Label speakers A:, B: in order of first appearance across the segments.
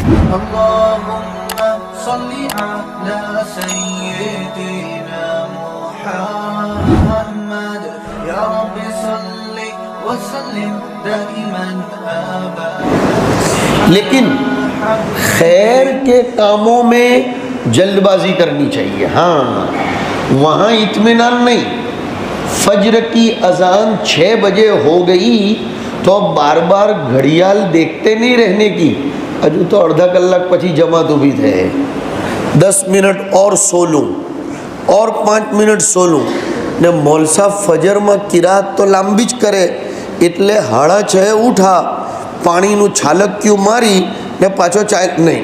A: اللهم صل على سيدنا محمد يا رب صل وسلم دائما ابدا.
B: لیکن خیر کے کاموں میں جلد بازی کرنی چاہیے. ہاں وہاں اطمینان نہیں. فجر کی اذان 6 بجے ہو گئی تو اب بار بار گھڑیال دیکھتے نہیں رہنے کی. اجو تو اردا کلاک پچھی جمع تو بھی تھے, 10 منٹ اور سو لوں اور 5 منٹ سو لوں ને મોલ સાહેબ ફજરમાં કિરાત તો લાંબી જ કરે એટલે 6:30 ઉઠા, પાણીનું છાલકિયું મારી ને પાછો ચાય નહીં,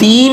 B: 3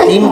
B: 3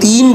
B: 3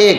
B: 1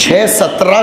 B: 6:17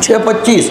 B: 6:25.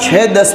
B: 6:10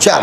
B: 4.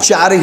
B: 4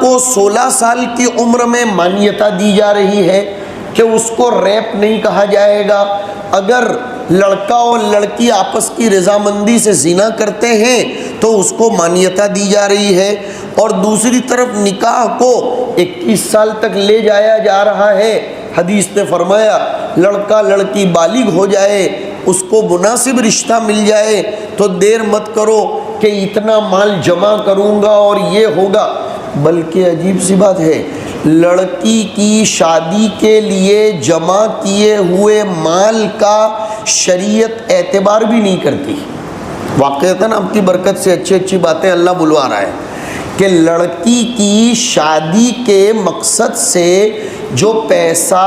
B: کو 16 سال کی عمر میں مانیتا دی جا رہی ہے کہ اس کو ریپ نہیں کہا جائے گا. اگر لڑکا اور لڑکی آپس کی رضامندی سے زنا کرتے ہیں تو اس کو مانیتا دی جا رہی ہے. اور دوسری طرف نکاح کو 21 سال تک لے جایا جا رہا ہے. حدیث نے فرمایا لڑکا لڑکی بالغ ہو جائے, اس کو مناسب رشتہ مل جائے تو دیر مت کرو کہ اتنا مال جمع کروں گا اور یہ ہوگا. بلکہ عجیب سی بات ہے, لڑکی کی شادی کے لیے جمع کیے ہوئے مال کا شریعت اعتبار بھی نہیں کرتی. واقعتاً آپ کی برکت سے اچھی اچھی باتیں اللہ بلوا رہا ہے کہ لڑکی کی شادی کے مقصد سے جو پیسہ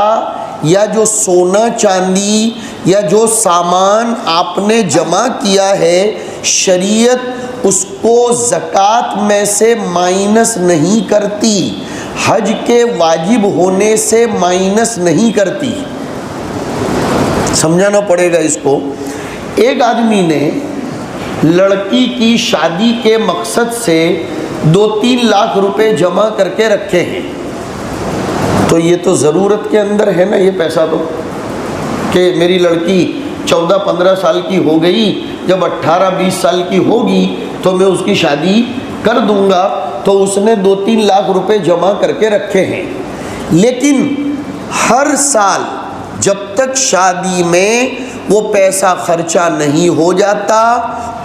B: یا جو سونا چاندی یا جو سامان آپ نے جمع کیا ہے, شریعت اس کو زکوٰۃ میں سے مائنس نہیں کرتی, حج کے واجب ہونے سے مائنس نہیں کرتی. سمجھانا پڑے گا اس کو. ایک آدمی نے لڑکی کی شادی کے مقصد سے 2-3 لاکھ روپے جمع کر کے رکھے ہیں, تو یہ تو ضرورت کے اندر ہے نا یہ پیسہ, تو کہ میری لڑکی 14-15 سال کی ہو گئی, جب 18-20 سال کی ہوگی تو میں اس کی شادی کر دوں گا. تو اس نے 2-3 لاکھ روپے جمع کر کے رکھے ہیں. لیکن ہر سال جب تک شادی میں وہ پیسہ خرچہ نہیں ہو جاتا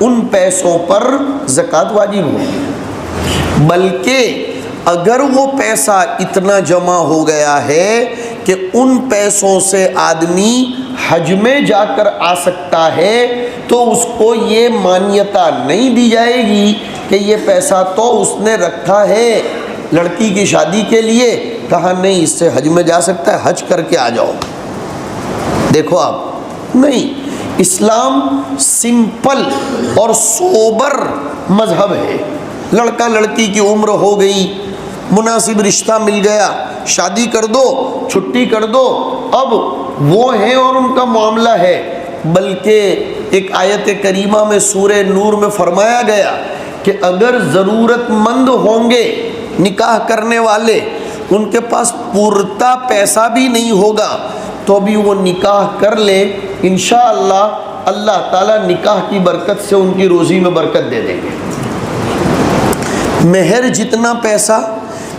B: ان پیسوں پر زکوٰۃ واجب ہوگی. بلکہ اگر وہ پیسہ اتنا جمع ہو گیا ہے کہ ان پیسوں سے آدمی حج میں جا کر آ سکتا ہے تو اس کو یہ مانیتا نہیں دی جائے گی کہ یہ پیسہ تو اس نے رکھا ہے لڑکی کی شادی کے لیے. کہا نہیں, اس سے حج میں جا سکتا ہے, حج کر کے آ جاؤ. دیکھو آپ, نہیں, اسلام سمپل اور سوبر مذہب ہے. لڑکا لڑکی کی عمر ہو گئی, مناسب رشتہ مل گیا, شادی کر دو, چھٹی کر دو, اب وہ ہیں اور ان کا معاملہ ہے. بلکہ ایک آیت کریمہ میں سورہ نور میں فرمایا گیا کہ اگر ضرورت مند ہوں گے نکاح کرنے والے, ان کے پاس پورتا پیسہ بھی نہیں ہوگا تو بھی وہ نکاح کر لے, انشاءاللہ اللہ تعالیٰ نکاح کی برکت سے ان کی روزی میں برکت دے دیں گے. مہر جتنا پیسہ,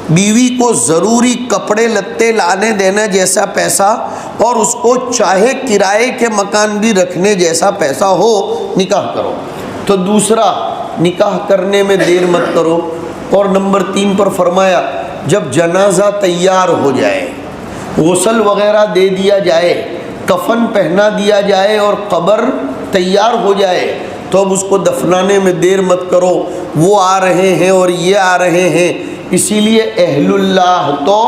B: بیوی کو ضروری کپڑے لتے لانے دینے جیسا پیسہ, اور اس کو چاہے کرائے کے مکان بھی رکھنے جیسا پیسہ ہو, نکاح کرو. تو دوسرا, نکاح کرنے میں دیر مت کرو. اور نمبر 3 پر فرمایا جب جنازہ تیار ہو جائے, غسل وغیرہ دے دیا جائے, کفن پہنا دیا جائے اور قبر تیار ہو جائے تو اب اس کو دفنانے میں دیر مت کرو. وہ آ رہے ہیں اور یہ آ رہے ہیں, اسی لیے اہل اللہ تو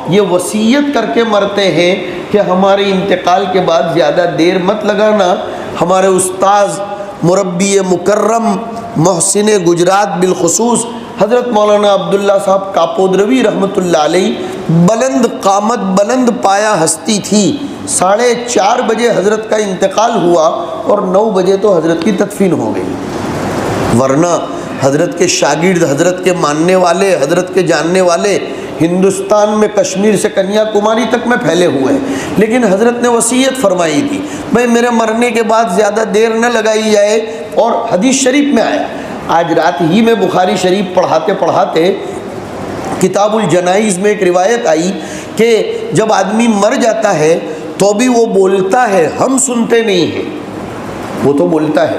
B: یہ وصیت کر کے مرتے ہیں کہ ہمارے انتقال کے بعد زیادہ دیر مت لگانا. ہمارے استاذ مربی مکرم محسن گجرات بالخصوص حضرت مولانا عبداللہ صاحب کاپودروی رحمۃ اللہ علیہ, بلند قامت بلند پایا ہستی تھی. 4:30 بجے حضرت کا انتقال ہوا اور 9 بجے تو حضرت کی تدفین ہو گئی. ورنہ حضرت کے شاگرد, حضرت کے ماننے والے, حضرت کے جاننے والے ہندوستان میں کشمیر سے کنیا کماری تک میں پھیلے ہوئے ہیں. لیکن حضرت نے وصیت فرمائی تھی بھائی میرے مرنے کے بعد زیادہ دیر نہ لگائی جائے. اور حدیث شریف میں آیا, آج رات ہی میں بخاری شریف پڑھاتے پڑھاتے کتاب الجنائز میں ایک روایت آئی کہ جب آدمی مر جاتا ہے تو بھی وہ بولتا ہے, ہم سنتے نہیں ہیں. وہ تو بولتا ہے,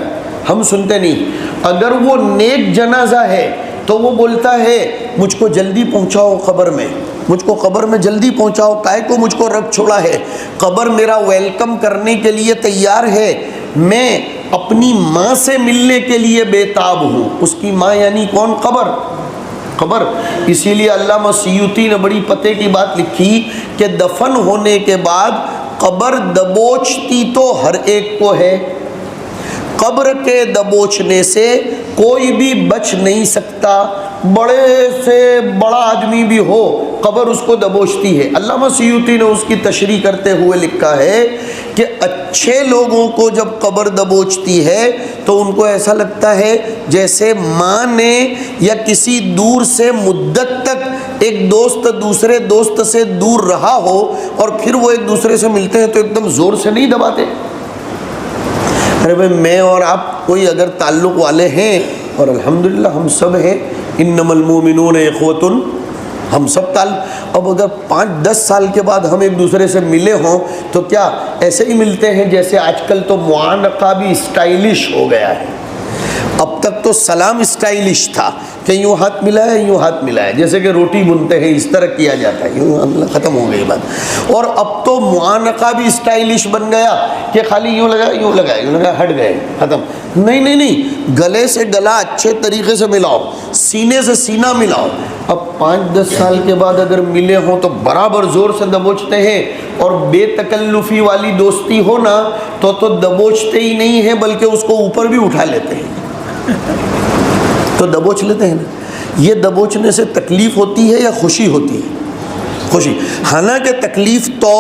B: ہم سنتے نہیں. اگر وہ نیک جنازہ ہے تو وہ بولتا ہے مجھ کو جلدی پہنچاؤ قبر میں, مجھ کو قبر میں جلدی پہنچاؤ, کائے کو مجھ کو رکھ چھوڑا ہے, قبر میرا ویلکم کرنے کے لیے تیار ہے, میں اپنی ماں سے ملنے کے لیے بے تاب ہوں. اس کی ماں یعنی کون؟ قبر. اسی لیے علامہ سیوطی نے بڑی پتے کی بات لکھی کہ دفن ہونے کے بعد قبر دبوچتی تو ہر ایک کو ہے, قبر کے دبوچنے سے کوئی بھی بچ نہیں سکتا. بڑے سے بڑا آدمی بھی ہو قبر اس کو دبوچتی ہے. علامہ سیوطی نے اس کی تشریح کرتے ہوئے لکھا ہے کہ اچھے لوگوں کو جب قبر دبوچتی ہے تو ان کو ایسا لگتا ہے جیسے ماں نے یا کسی دور سے مدت تک ایک دوست دوسرے دوست سے دور رہا ہو اور پھر وہ ایک دوسرے سے ملتے ہیں تو ایک دم زور سے نہیں دباتے. ارے بھائی میں اور آپ کوئی اگر تعلق والے ہیں، اور الحمدللہ ہم سب ہیں، انما المؤمنون اخوۃ، ہم سب اب اگر 5-10 سال کے بعد ہم ایک دوسرے سے ملے ہوں تو کیا ایسے ہی ملتے ہیں جیسے آج کل تو معانقہ بھی اسٹائلش ہو گیا ہے. اب تک تو سلام اسٹائلش تھا کہ یوں ہاتھ ملایا یوں ہاتھ ملایا، جیسے کہ روٹی بنتے ہیں اس طرح کیا جاتا ہے، یوں ختم ہو گئی بات. اور اب تو معانقہ بھی اسٹائلش بن گیا کہ خالی یوں لگایا یوں لگایا یوں لگایا ہٹ گئے ختم. نہیں، گلے سے گلا اچھے طریقے سے ملاؤ، سینے سے سینہ ملاؤ. اب 5-10 سال کے بعد اگر ملے ہوں تو برابر زور سے دبوچتے ہیں، اور بے تکلفی والی دوستی ہو نا تو دبوچتے ہی نہیں ہیں بلکہ اس کو اوپر بھی اٹھا لیتے ہیں. تو دبوچ لیتے ہیں نا. یہ دبوچنے سے تکلیف ہوتی ہے یا خوشی ہوتی ہے؟ خوشی. حالانکہ تکلیف تو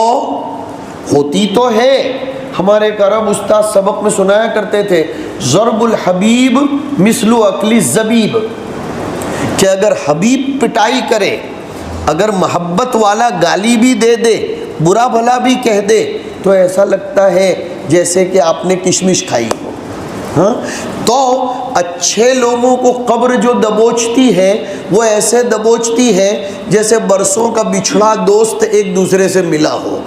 B: ہوتی تو ہے. ہمارے ایک عرب استاد سبق میں سنایا کرتے تھے، ضرب الحبیب مثل اکل الزبیب، کہ اگر حبیب پٹائی کرے، اگر محبت والا گالی بھی دے دے، برا بھلا بھی کہہ دے، تو ایسا لگتا ہے جیسے کہ آپ نے کشمش کھائی ہو. ہاں، تو اچھے لوگوں کو قبر جو دبوچتی ہے وہ ایسے دبوچتی ہے جیسے برسوں کا بچھڑا دوست ایک دوسرے سے ملا ہو.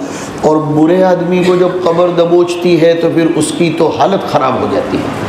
B: اور برے آدمی کو جب قبر دبوچتی ہے تو پھر اس کی تو حالت خراب ہو جاتی ہے.